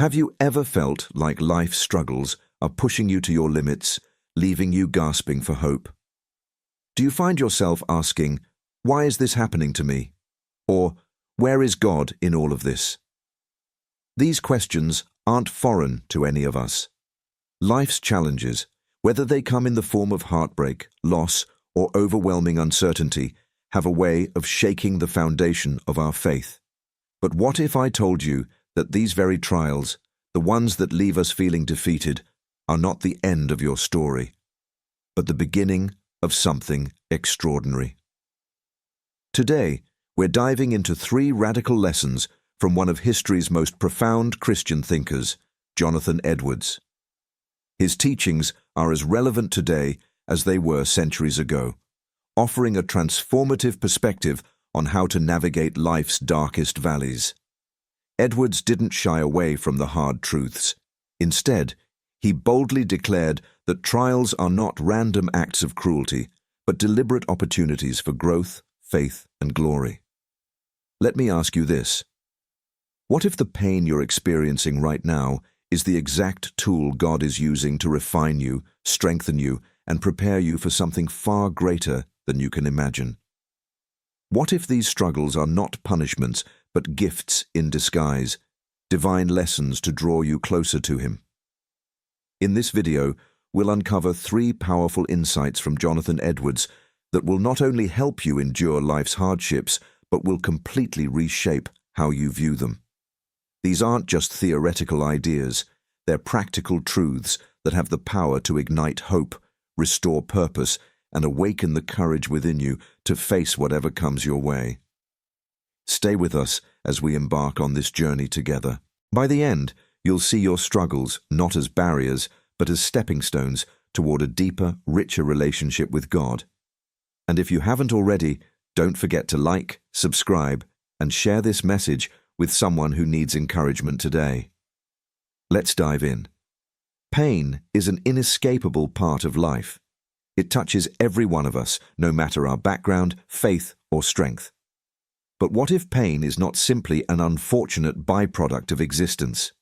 Have you ever felt like life struggles are pushing you to your limits, leaving you gasping for hope? Do you find yourself asking, "Why is this happening to me?" Or, "Where is God in all of this?" These questions aren't foreign to any of us. Life's challenges, whether they come in the form of heartbreak, loss, or overwhelming uncertainty, have a way of shaking the foundation of our faith. But what if I told you that these very trials, the ones that leave us feeling defeated, are not the end of your story, but the beginning of something extraordinary? Today, we're diving into 3 radical lessons from one of history's most profound Christian thinkers, Jonathan Edwards. His teachings are as relevant today as they were centuries ago, offering a transformative perspective on how to navigate life's darkest valleys. Edwards didn't shy away from the hard truths. Instead, he boldly declared that trials are not random acts of cruelty, but deliberate opportunities for growth, faith, and glory. Let me ask you this. What if the pain you're experiencing right now is the exact tool God is using to refine you, strengthen you, and prepare you for something far greater than you can imagine? What if these struggles are not punishments, but gifts in disguise, divine lessons to draw you closer to Him? In this video, we'll uncover 3 powerful insights from Jonathan Edwards that will not only help you endure life's hardships, but will completely reshape how you view them. These aren't just theoretical ideas, they're practical truths that have the power to ignite hope, restore purpose, and awaken the courage within you to face whatever comes your way. Stay with us as we embark on this journey together. By the end, you'll see your struggles not as barriers, but as stepping stones toward a deeper, richer relationship with God. And if you haven't already, don't forget to like, subscribe, and share this message with someone who needs encouragement today. Let's dive in. Pain is an inescapable part of life. It touches every one of us, no matter our background, faith, or strength. But what if pain is not simply an unfortunate byproduct of existence?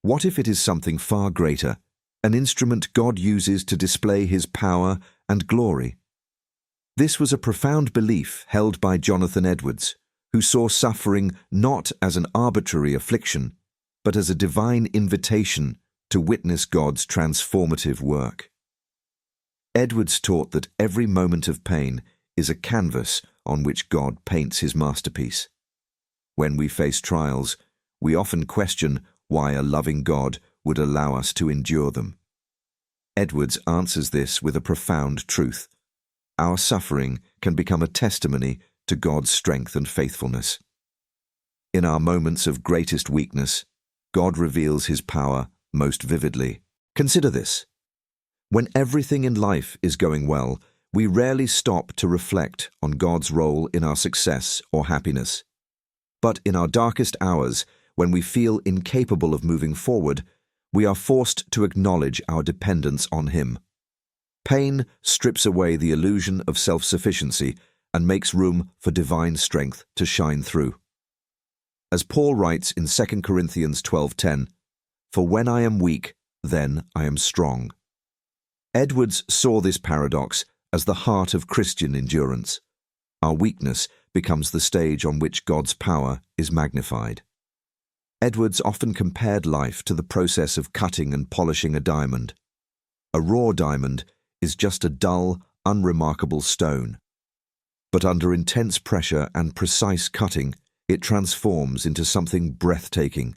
What if it is something far greater, an instrument God uses to display His power and glory? This was a profound belief held by Jonathan Edwards, who saw suffering not as an arbitrary affliction, but as a divine invitation to witness God's transformative work. Edwards taught that every moment of pain is a canvas on which God paints His masterpiece. When we face trials, we often question why a loving God would allow us to endure them. Edwards answers this with a profound truth. Our suffering can become a testimony to God's strength and faithfulness. In our moments of greatest weakness, God reveals His power most vividly. Consider this. When everything in life is going well, we rarely stop to reflect on God's role in our success or happiness. But in our darkest hours, when we feel incapable of moving forward, we are forced to acknowledge our dependence on Him. Pain strips away the illusion of self-sufficiency and makes room for divine strength to shine through. As Paul writes in 2 Corinthians 12:10, "For when I am weak, then I am strong." Edwards saw this paradox as the heart of Christian endurance. Our weakness becomes the stage on which God's power is magnified. Edwards often compared life to the process of cutting and polishing a diamond. A raw diamond is just a dull, unremarkable stone. But under intense pressure and precise cutting, it transforms into something breathtaking,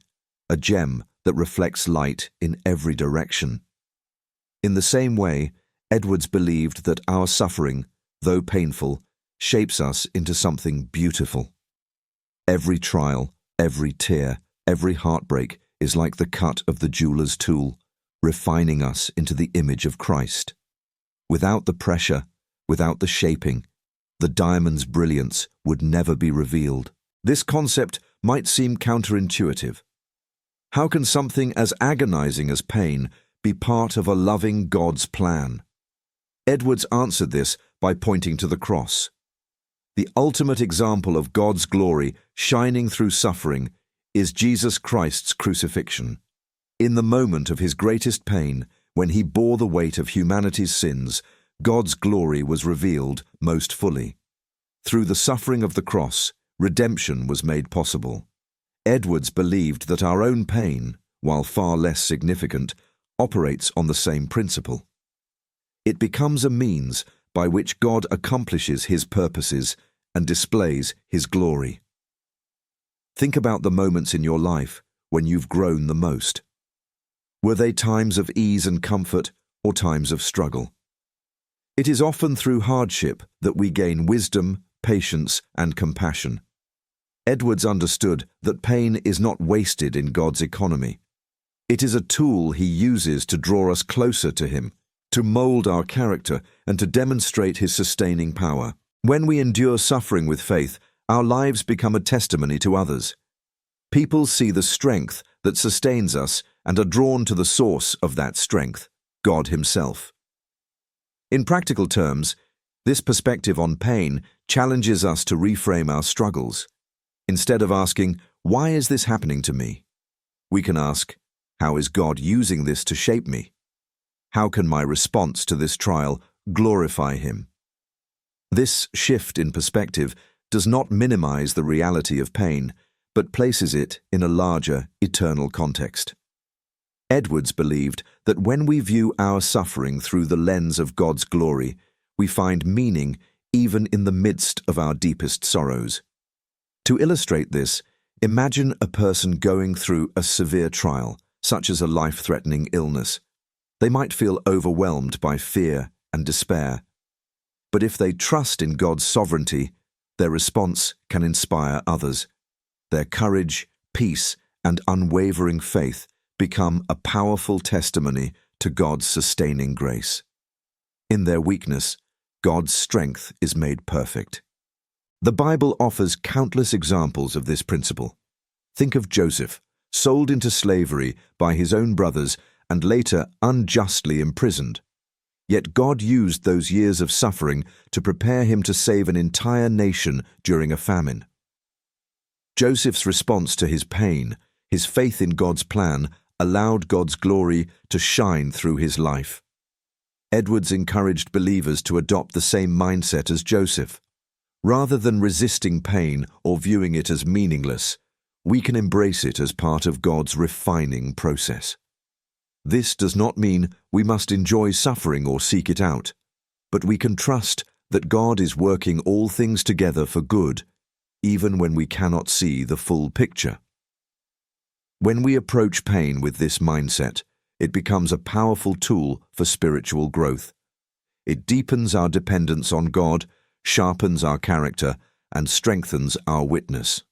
a gem that reflects light in every direction. In the same way, Edwards believed that our suffering, though painful, shapes us into something beautiful. Every trial, every tear, every heartbreak is like the cut of the jeweler's tool, refining us into the image of Christ. Without the pressure, without the shaping, the diamond's brilliance would never be revealed. This concept might seem counterintuitive. How can something as agonizing as pain be part of a loving God's plan? Edwards answered this by pointing to the cross. The ultimate example of God's glory shining through suffering is Jesus Christ's crucifixion. In the moment of his greatest pain, when he bore the weight of humanity's sins, God's glory was revealed most fully. Through the suffering of the cross, redemption was made possible. Edwards believed that our own pain, while far less significant, operates on the same principle. It becomes a means by which God accomplishes his purposes and displays his glory. Think about the moments in your life when you've grown the most. Were they times of ease and comfort or times of struggle? It is often through hardship that we gain wisdom, patience, and compassion. Edwards understood that pain is not wasted in God's economy. It is a tool he uses to draw us closer to him, to mold our character, and to demonstrate his sustaining power. When we endure suffering with faith, our lives become a testimony to others. People see the strength that sustains us and are drawn to the source of that strength, God himself. In practical terms, this perspective on pain challenges us to reframe our struggles. Instead of asking, "Why is this happening to me?" we can ask, "How is God using this to shape me? How can my response to this trial glorify him?" This shift in perspective does not minimize the reality of pain, but places it in a larger, eternal context. Edwards believed that when we view our suffering through the lens of God's glory, we find meaning even in the midst of our deepest sorrows. To illustrate this, imagine a person going through a severe trial, such as a life-threatening illness. They might feel overwhelmed by fear and despair. But if they trust in God's sovereignty, their response can inspire others. Their courage, peace, and unwavering faith become a powerful testimony to God's sustaining grace. In their weakness, God's strength is made perfect. The Bible offers countless examples of this principle. Think of Joseph, sold into slavery by his own brothers and later unjustly imprisoned. Yet God used those years of suffering to prepare him to save an entire nation during a famine. Joseph's response to his pain, his faith in God's plan, allowed God's glory to shine through his life. Edwards encouraged believers to adopt the same mindset as Joseph. Rather than resisting pain or viewing it as meaningless, we can embrace it as part of God's refining process. This does not mean we must enjoy suffering or seek it out, but we can trust that God is working all things together for good, even when we cannot see the full picture. When we approach pain with this mindset, it becomes a powerful tool for spiritual growth. It deepens our dependence on God, sharpens our character, and strengthens our witness.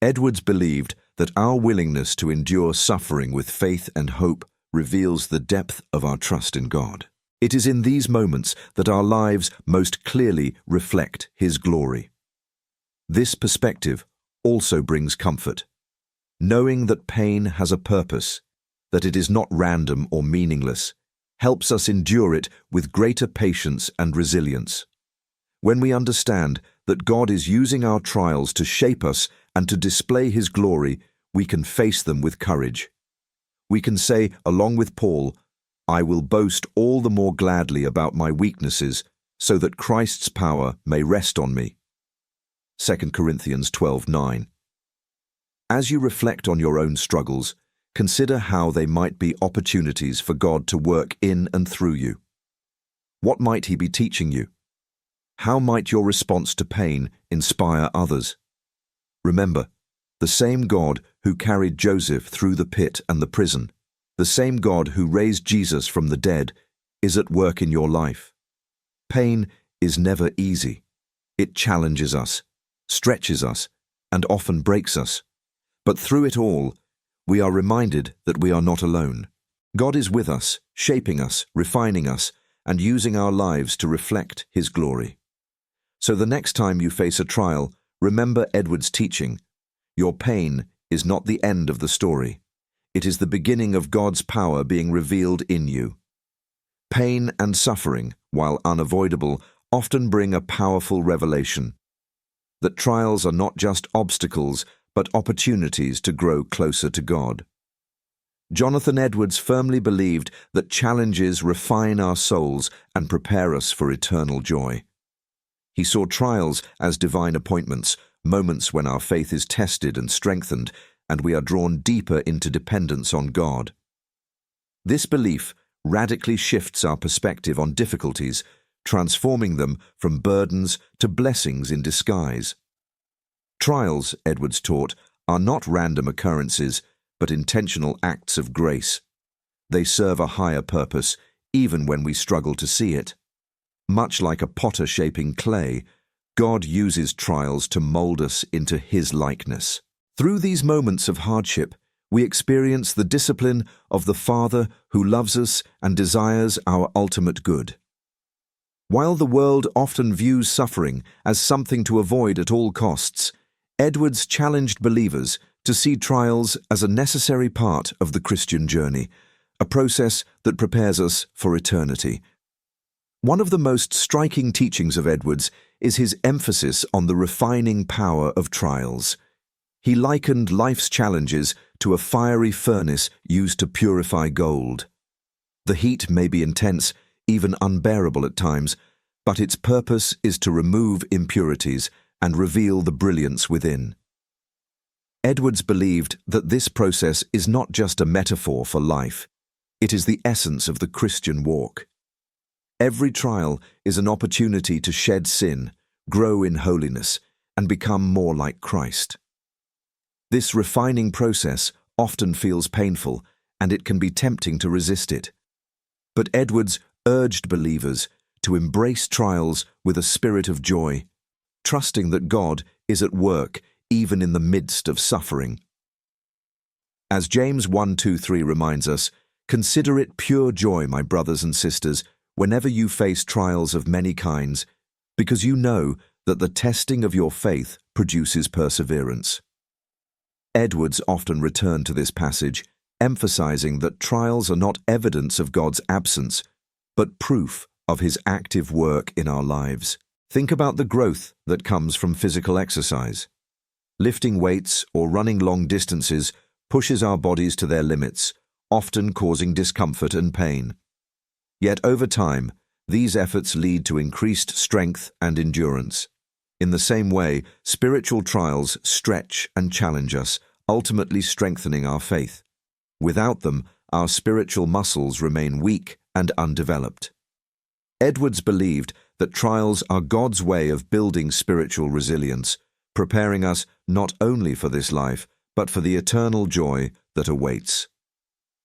Edwards believed that our willingness to endure suffering with faith and hope reveals the depth of our trust in God. It is in these moments that our lives most clearly reflect His glory. This perspective also brings comfort. Knowing that pain has a purpose, that it is not random or meaningless, helps us endure it with greater patience and resilience. When we understand that God is using our trials to shape us and to display His glory, we can face them with courage. We can say, along with Paul, "I will boast all the more gladly about my weaknesses, so that Christ's power may rest on me." 2 Corinthians 12:9. As you reflect on your own struggles, consider how they might be opportunities for God to work in and through you. What might He be teaching you? How might your response to pain inspire others? Remember, the same God who carried Joseph through the pit and the prison, the same God who raised Jesus from the dead, is at work in your life. Pain is never easy. It challenges us, stretches us, and often breaks us. But through it all, we are reminded that we are not alone. God is with us, shaping us, refining us, and using our lives to reflect His glory. So the next time you face a trial, remember Edwards' teaching. Your pain is not the end of the story. It is the beginning of God's power being revealed in you. Pain and suffering, while unavoidable, often bring a powerful revelation. That trials are not just obstacles, but opportunities to grow closer to God. Jonathan Edwards firmly believed that challenges refine our souls and prepare us for eternal joy. He saw trials as divine appointments, moments when our faith is tested and strengthened, and we are drawn deeper into dependence on God. This belief radically shifts our perspective on difficulties, transforming them from burdens to blessings in disguise. Trials, Edwards taught, are not random occurrences, but intentional acts of grace. They serve a higher purpose, even when we struggle to see it. Much like a potter shaping clay, God uses trials to mold us into His likeness. Through these moments of hardship, we experience the discipline of the Father who loves us and desires our ultimate good. While the world often views suffering as something to avoid at all costs, Edwards challenged believers to see trials as a necessary part of the Christian journey, a process that prepares us for eternity. One of the most striking teachings of Edwards is his emphasis on the refining power of trials. He likened life's challenges to a fiery furnace used to purify gold. The heat may be intense, even unbearable at times, but its purpose is to remove impurities and reveal the brilliance within. Edwards believed that this process is not just a metaphor for life, it is the essence of the Christian walk. Every trial is an opportunity to shed sin, grow in holiness, and become more like Christ. This refining process often feels painful, and it can be tempting to resist it. But Edwards urged believers to embrace trials with a spirit of joy, trusting that God is at work even in the midst of suffering. As James 1:2-3 reminds us, "Consider it pure joy, my brothers and sisters, whenever you face trials of many kinds, because you know that the testing of your faith produces perseverance." Edwards often returned to this passage, emphasizing that trials are not evidence of God's absence, but proof of His active work in our lives. Think about the growth that comes from physical exercise. Lifting weights or running long distances pushes our bodies to their limits, often causing discomfort and pain. Yet over time, these efforts lead to increased strength and endurance. In the same way, spiritual trials stretch and challenge us, ultimately strengthening our faith. Without them, our spiritual muscles remain weak and undeveloped. Edwards believed that trials are God's way of building spiritual resilience, preparing us not only for this life, but for the eternal joy that awaits.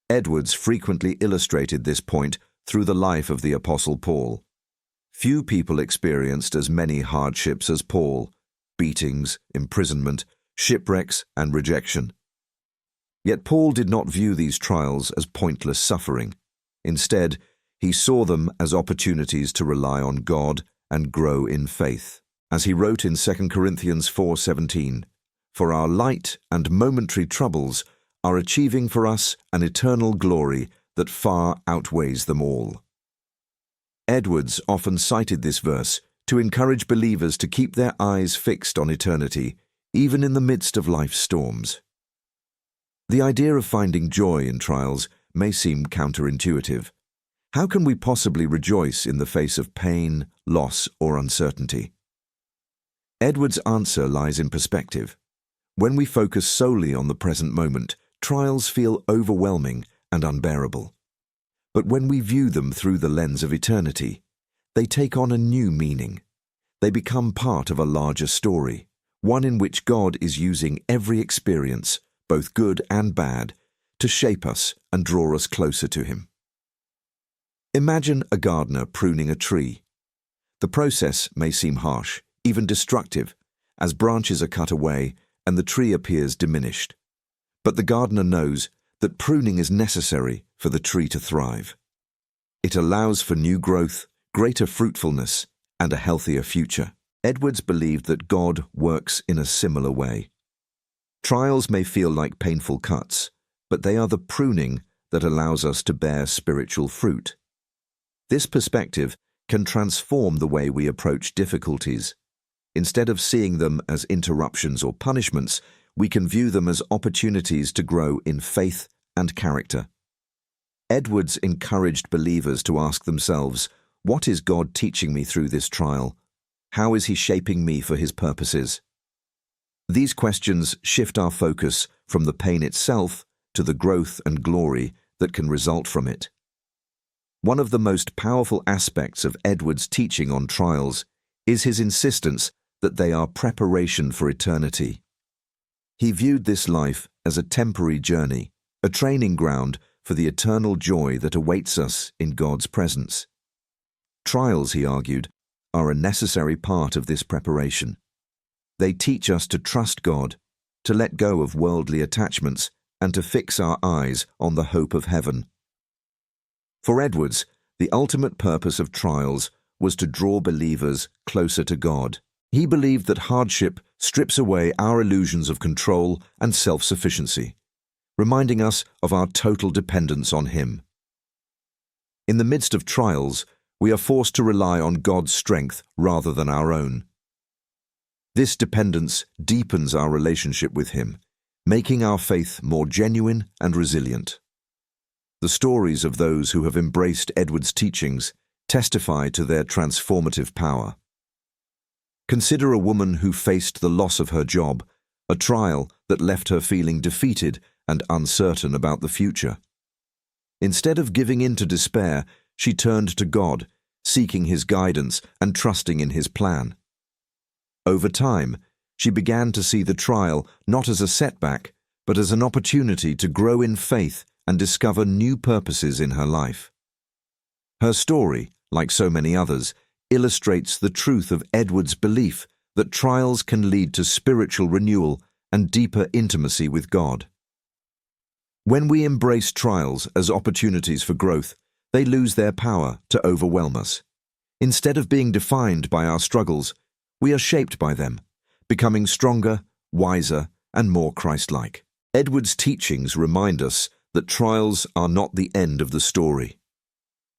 Edwards frequently illustrated this point through the life of the Apostle Paul. Few people experienced as many hardships as Paul: beatings, imprisonment, shipwrecks, and rejection. Yet Paul did not view these trials as pointless suffering. Instead, he saw them as opportunities to rely on God and grow in faith. As he wrote in 2 Corinthians 4:17, "For our light and momentary troubles are achieving for us an eternal glory that far outweighs them all." Edwards often cited this verse to encourage believers to keep their eyes fixed on eternity, even in the midst of life's storms. The idea of finding joy in trials may seem counterintuitive. How can we possibly rejoice in the face of pain, loss, or uncertainty? Edwards' answer lies in perspective. When we focus solely on the present moment, trials feel overwhelming and unbearable. But when we view them through the lens of eternity, they take on a new meaning. They become part of a larger story, one in which God is using every experience, both good and bad, to shape us and draw us closer to Him. Imagine a gardener pruning a tree. The process may seem harsh, even destructive, as branches are cut away and the tree appears diminished. But the gardener knows that pruning is necessary for the tree to thrive. It allows for new growth, greater fruitfulness, and a healthier future. Edwards believed that God works in a similar way. Trials may feel like painful cuts, but they are the pruning that allows us to bear spiritual fruit. This perspective can transform the way we approach difficulties. Instead of seeing them as interruptions or punishments, we can view them as opportunities to grow in faith and character. Edwards encouraged believers to ask themselves, what is God teaching me through this trial? How is He shaping me for His purposes? These questions shift our focus from the pain itself to the growth and glory that can result from it. One of the most powerful aspects of Edwards' teaching on trials is his insistence that they are preparation for eternity. He viewed this life as a temporary journey, a training ground for the eternal joy that awaits us in God's presence. Trials, he argued, are a necessary part of this preparation. They teach us to trust God, to let go of worldly attachments, and to fix our eyes on the hope of heaven. For Edwards, the ultimate purpose of trials was to draw believers closer to God. He believed that hardship strips away our illusions of control and self-sufficiency, reminding us of our total dependence on Him. In the midst of trials, we are forced to rely on God's strength rather than our own. This dependence deepens our relationship with Him, making our faith more genuine and resilient. The stories of those who have embraced Edwards' teachings testify to their transformative power. Consider a woman who faced the loss of her job, a trial that left her feeling defeated and uncertain about the future. Instead of giving in to despair, she turned to God, seeking His guidance and trusting in His plan. Over time, she began to see the trial not as a setback, but as an opportunity to grow in faith and discover new purposes in her life. Her story, like so many others, illustrates the truth of Edwards' belief that trials can lead to spiritual renewal and deeper intimacy with God. When we embrace trials as opportunities for growth, they lose their power to overwhelm us. Instead of being defined by our struggles, we are shaped by them, becoming stronger, wiser, and more Christ-like. Edwards' teachings remind us that trials are not the end of the story.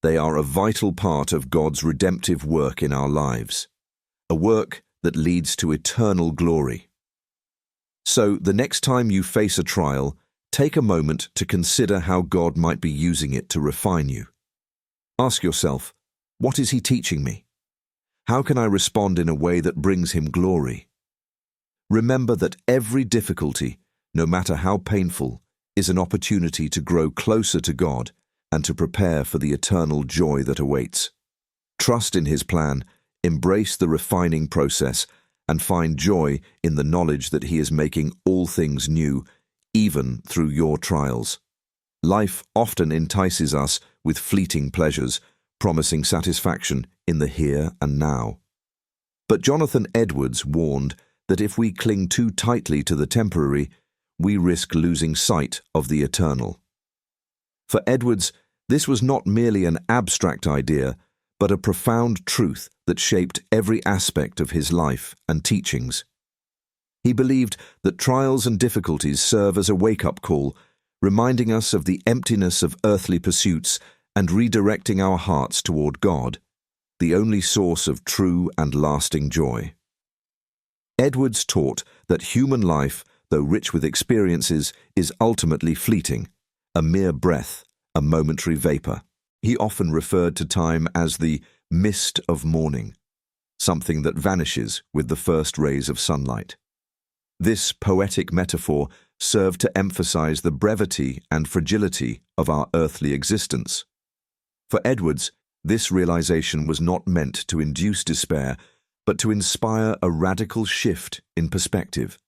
They are a vital part of God's redemptive work in our lives, a work that leads to eternal glory. So, the next time you face a trial, take a moment to consider how God might be using it to refine you. Ask yourself, what is He teaching me? How can I respond in a way that brings Him glory? Remember that every difficulty, no matter how painful, is an opportunity to grow closer to God and to prepare for the eternal joy that awaits. Trust in His plan, embrace the refining process, and find joy in the knowledge that He is making all things new, even through your trials. Life often entices us with fleeting pleasures, promising satisfaction in the here and now. But Jonathan Edwards warned that if we cling too tightly to the temporary, we risk losing sight of the eternal. For Edwards, this was not merely an abstract idea, but a profound truth that shaped every aspect of his life and teachings. He believed that trials and difficulties serve as a wake-up call, reminding us of the emptiness of earthly pursuits and redirecting our hearts toward God, the only source of true and lasting joy. Edwards taught that human life, though rich with experiences, is ultimately fleeting, a mere breath, a momentary vapor. He often referred to time as the mist of morning, something that vanishes with the first rays of sunlight. This poetic metaphor served to emphasize the brevity and fragility of our earthly existence. For Edwards, this realization was not meant to induce despair, but to inspire a radical shift in perspective.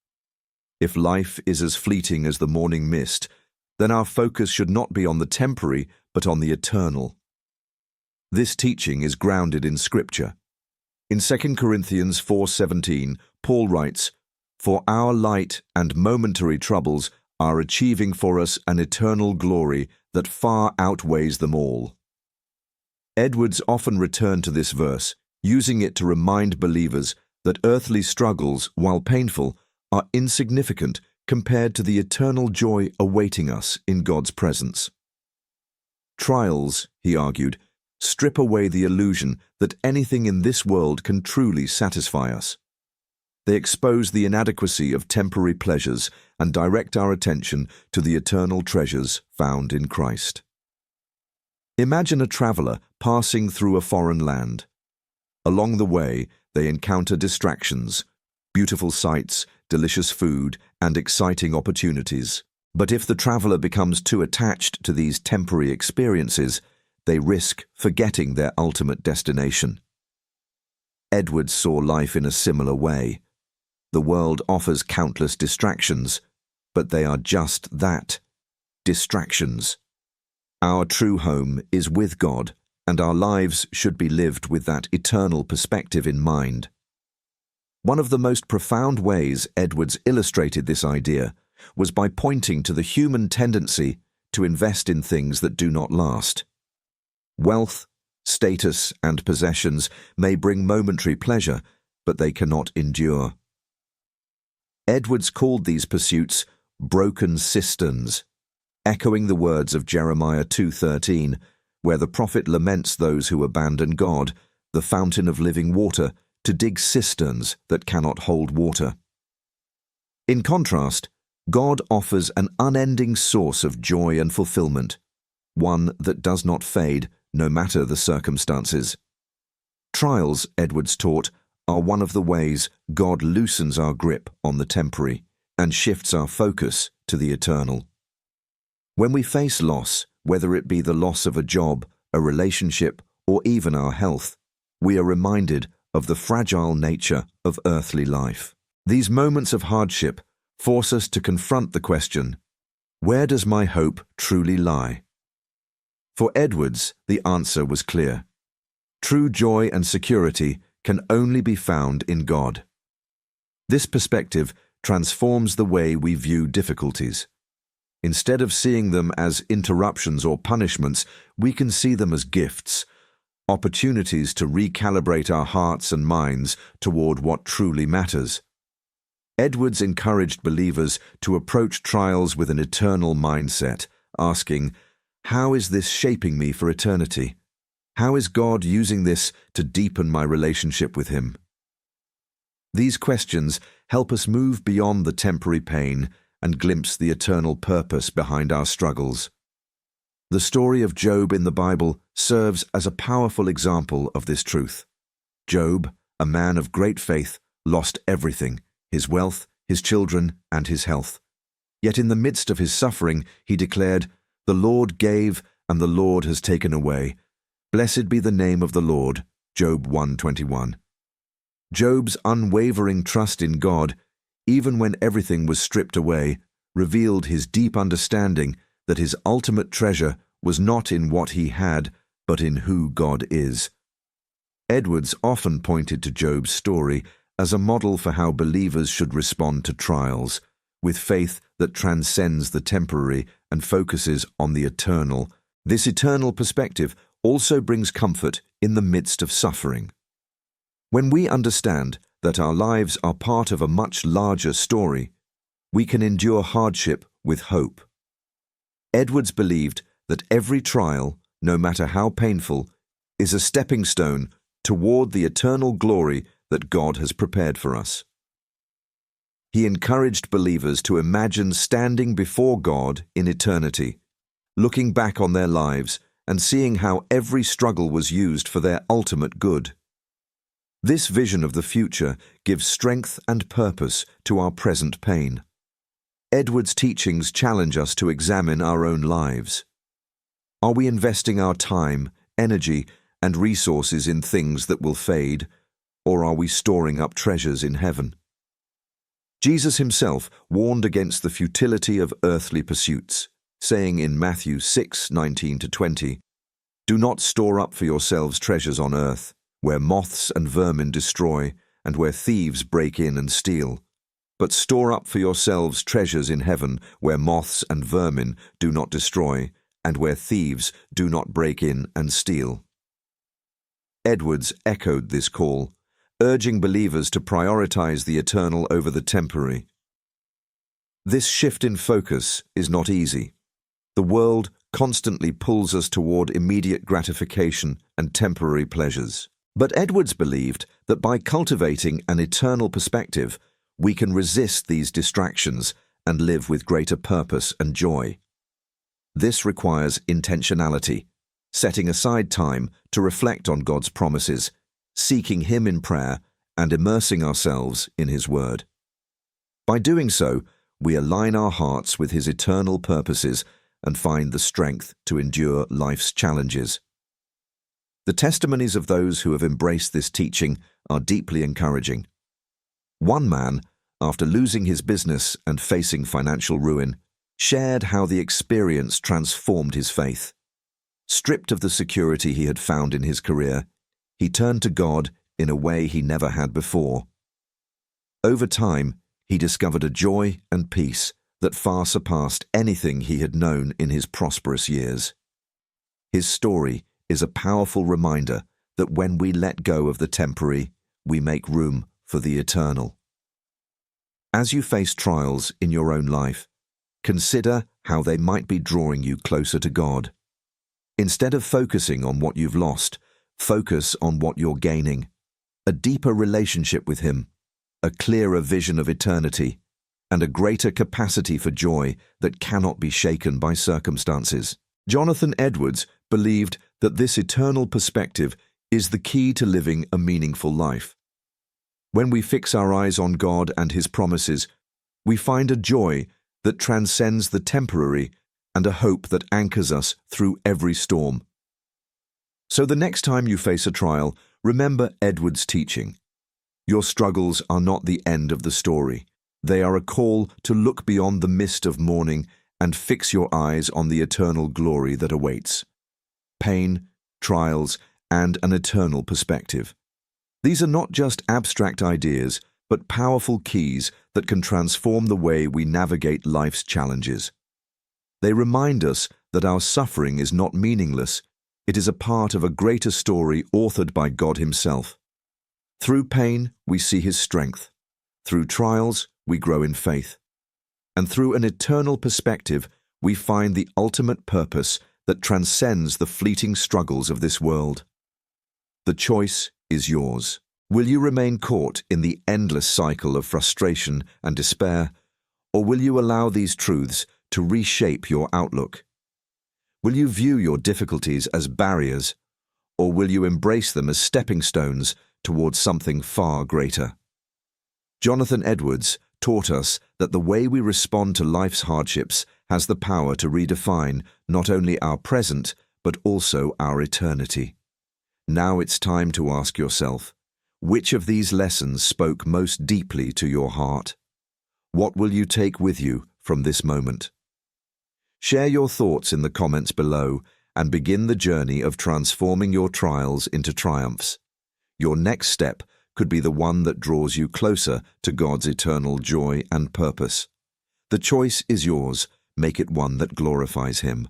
If life is as fleeting as the morning mist, then our focus should not be on the temporary, but on the eternal. This teaching is grounded in Scripture. In 2 Corinthians 4:17, Paul writes, "For our light and momentary troubles are achieving for us an eternal glory that far outweighs them all." Edwards often returned to this verse, using it to remind believers that earthly struggles, while painful, are insignificant compared to the eternal joy awaiting us in God's presence. Trials, he argued, strip away the illusion that anything in this world can truly satisfy us. They expose the inadequacy of temporary pleasures and direct our attention to the eternal treasures found in Christ. Imagine a traveler passing through a foreign land. Along the way, they encounter distractions, beautiful sights, delicious food, and exciting opportunities. But if the traveler becomes too attached to these temporary experiences, they risk forgetting their ultimate destination. Edwards saw life in a similar way. The world offers countless distractions, but they are just that, distractions. Our true home is with God, and our lives should be lived with that eternal perspective in mind. One of the most profound ways Edwards illustrated this idea was by pointing to the human tendency to invest in things that do not last. Wealth, status, and possessions may bring momentary pleasure, but they cannot endure. Edwards called these pursuits broken cisterns, echoing the words of Jeremiah 2:13, where the prophet laments those who abandon God, the fountain of living water, to dig cisterns that cannot hold water. In contrast, God offers an unending source of joy and fulfillment, one that does not fade no matter the circumstances. Trials, Edwards taught, are one of the ways God loosens our grip on the temporary and shifts our focus to the eternal. When we face loss, whether it be the loss of a job, a relationship, or even our health, we are reminded of the fragile nature of earthly life. These moments of hardship force us to confront the question, where does my hope truly lie? For Edwards, the answer was clear. True joy and security can only be found in God. This perspective transforms the way we view difficulties. Instead of seeing them as interruptions or punishments, we can see them as gifts, opportunities to recalibrate our hearts and minds toward what truly matters. Edwards encouraged believers to approach trials with an eternal mindset, asking, how is this shaping me for eternity? How is God using this to deepen my relationship with Him? These questions help us move beyond the temporary pain and glimpse the eternal purpose behind our struggles. The story of Job in the Bible serves as a powerful example of this truth. Job, a man of great faith, lost everything, his wealth, his children, and his health. Yet in the midst of his suffering, he declared, "The Lord gave, and the Lord has taken away. Blessed be the name of the Lord." Job 1:21. Job's unwavering trust in God, even when everything was stripped away, revealed his deep understanding that his ultimate treasure was not in what he had, but in who God is. Edwards often pointed to Job's story as a model for how believers should respond to trials, with faith that transcends the temporary and focuses on the eternal. This eternal perspective also brings comfort in the midst of suffering. When we understand that our lives are part of a much larger story, we can endure hardship with hope. Edwards believed that every trial, no matter how painful, is a stepping stone toward the eternal glory that God has prepared for us. He encouraged believers to imagine standing before God in eternity, looking back on their lives and seeing how every struggle was used for their ultimate good. This vision of the future gives strength and purpose to our present pain. Edwards' teachings challenge us to examine our own lives. Are we investing our time, energy, and resources in things that will fade, or are we storing up treasures in heaven? Jesus himself warned against the futility of earthly pursuits, saying in Matthew 6:19-20, "Do not store up for yourselves treasures on earth, where moths and vermin destroy, and where thieves break in and steal. But store up for yourselves treasures in heaven, where moths and vermin do not destroy, and where thieves do not break in and steal." Edwards echoed this call, urging believers to prioritize the eternal over the temporary. This shift in focus is not easy. The world constantly pulls us toward immediate gratification and temporary pleasures. But Edwards believed that by cultivating an eternal perspective, we can resist these distractions and live with greater purpose and joy. This requires intentionality, setting aside time to reflect on God's promises, seeking Him in prayer, and immersing ourselves in His Word. By doing so, we align our hearts with His eternal purposes and find the strength to endure life's challenges. The testimonies of those who have embraced this teaching are deeply encouraging. One man, after losing his business and facing financial ruin, shared how the experience transformed his faith. Stripped of the security he had found in his career, he turned to God in a way he never had before. Over time, he discovered a joy and peace that far surpassed anything he had known in his prosperous years. His story is a powerful reminder that when we let go of the temporary, we make room for the eternal. As you face trials in your own life, consider how they might be drawing you closer to God. Instead of focusing on what you've lost, focus on what you're gaining: a deeper relationship with Him, a clearer vision of eternity, and a greater capacity for joy that cannot be shaken by circumstances. Jonathan Edwards believed that this eternal perspective is the key to living a meaningful life. When we fix our eyes on God and His promises, we find a joy that transcends the temporary and a hope that anchors us through every storm. So the next time you face a trial, remember Edwards' teaching. Your struggles are not the end of the story. They are a call to look beyond the mist of mourning and fix your eyes on the eternal glory that awaits. Pain, trials, and an eternal perspective. These are not just abstract ideas, but powerful keys that can transform the way we navigate life's challenges. They remind us that our suffering is not meaningless. It is a part of a greater story authored by God Himself. Through pain, we see His strength. Through trials, we grow in faith. And through an eternal perspective, we find the ultimate purpose that transcends the fleeting struggles of this world. The choice is yours. Will you remain caught in the endless cycle of frustration and despair, or will you allow these truths to reshape your outlook? Will you view your difficulties as barriers, or will you embrace them as stepping stones towards something far greater? Jonathan Edwards taught us that the way we respond to life's hardships has the power to redefine not only our present, but also our eternity. Now it's time to ask yourself, which of these lessons spoke most deeply to your heart? What will you take with you from this moment? Share your thoughts in the comments below and begin the journey of transforming your trials into triumphs. Your next step could be the one that draws you closer to God's eternal joy and purpose. The choice is yours. Make it one that glorifies Him.